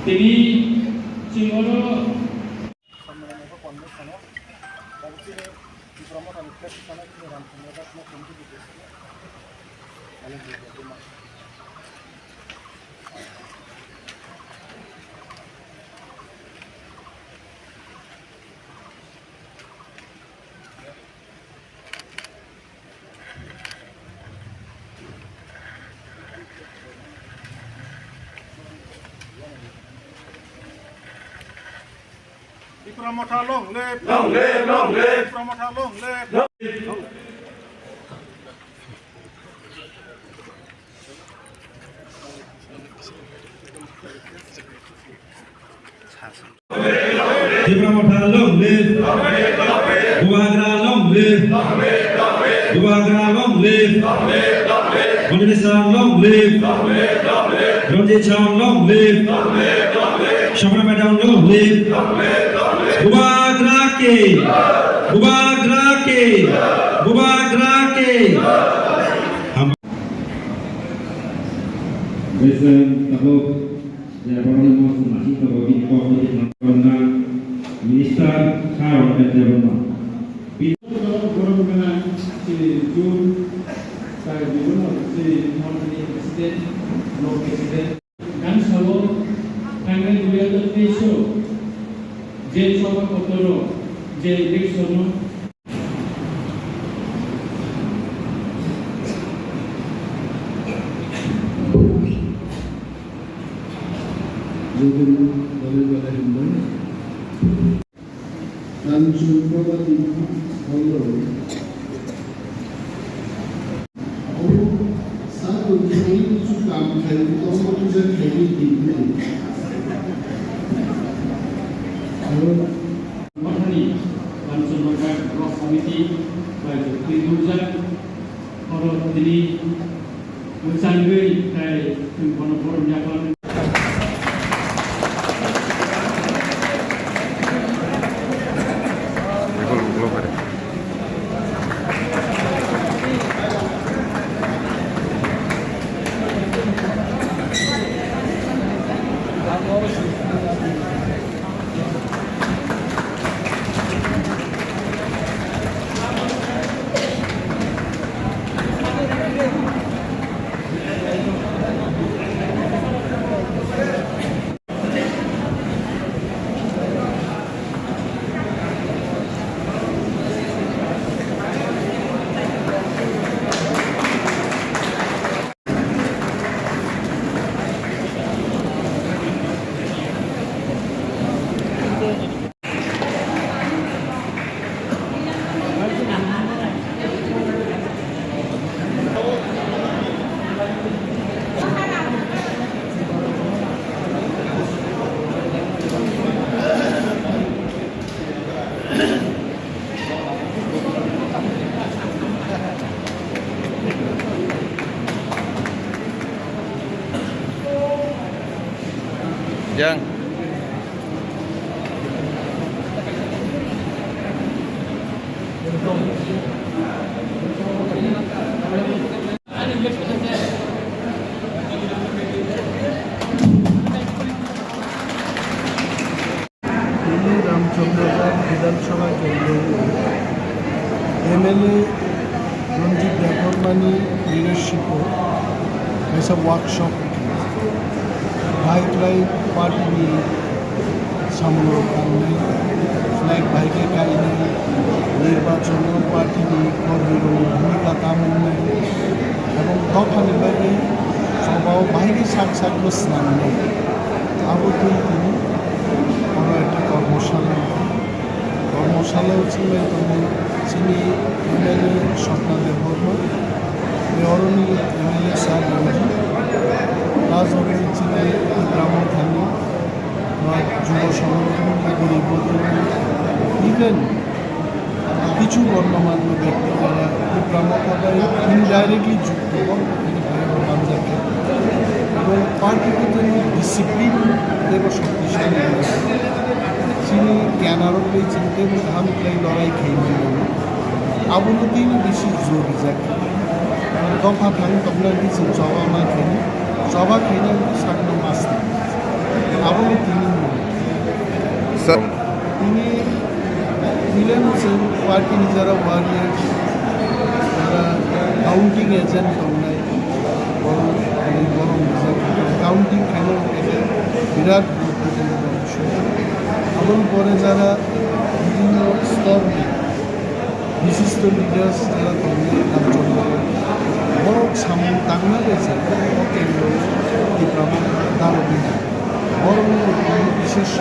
তিনি চিংড় সম্মেলনের কর্মস্থানে অবশ্যই প্রমোট অনুষ্ঠানে রামচন্দ্র দাস কমিটি দিতেছিল Promoter long live, long live, long live. Promoter long live. Promoter long live. Buagra long live. Buagra long live. Politishan long live. Ranjichan long live. Shabra Madam long live. Bubagra ke Besok tahun Jawabannya masing-masing Tahun Komunikasi Nasional Minister Kharon dan Jawaban গরমবেলা জুন তার বিভিন্ন মন্ত্রী president no president গান সহ থাঙ্গাই 2023 যে সভাপতির যে election dan sumpah di Allah. Oh, satu ini suka mengkaji tombol tujuan kaji ini. Mahani langsung makan roh komiti bagi tiga orang ini mensanggui dari forum jalan. Yang Ramchandra विधानसभा केंद्र MLA Ranjit देवबर्मानी leadership ऐसा workshop भाईलाई party सामने flag भाई के कायने निर्वाचन पार्टी कर्मी भूमिका कामने এবং দফা নির্বাহী সভাও বাইরে সাকসাকগুলো স্নান নেই আবদ্ধই তিনি বড় একটা কর্মশালাও ছিলেন তখন তিনি এমএলএ স্বপ্নাদেব বর্মা অরণি এমএলএ স্যার রঞ্জিত রাজনীতি ছিলেন গ্রামথানী বা যুব সংগঠন গরিব ইভেন কিছু গণ্যমান্য ব্যক্তি যারা গ্রামখাতায় ইনডাইরেক্টলি যুক্ত বাংলাকে এবং পার্টিকে তিনি ডিসিপ্লিন দেব শক্তিশালী তিনি জ্ঞানারও পেয়েছেন এবং ধামক্লাই লড়াই খেয়ে আবুলতিন বেশি জোর যাকে দফা থান তবলা দিয়েছেন জবা মা খেয়ে জবা খেয়ে সাগনো মাছ আওয়ামী তৃণমূল স্যার তিনি ছিলেন পার্টির যারা ওয়ারিয়ার্স যারা কাউন্টিং এজেন্ট অন্যায় বড় কাউন্টিং কেন এটা বিরাট গুরুত্বপূর্ণ বিষয় এবং পরে যারা বিভিন্ন স্তর বিশিষ্ট লিডার্স যারা তন্ময় কার্যক্রম বড় সামনে টাঙ্গা গেছে কেন্দ্র এই প্রমাণ দাঁড়াবে বড় বিশেষ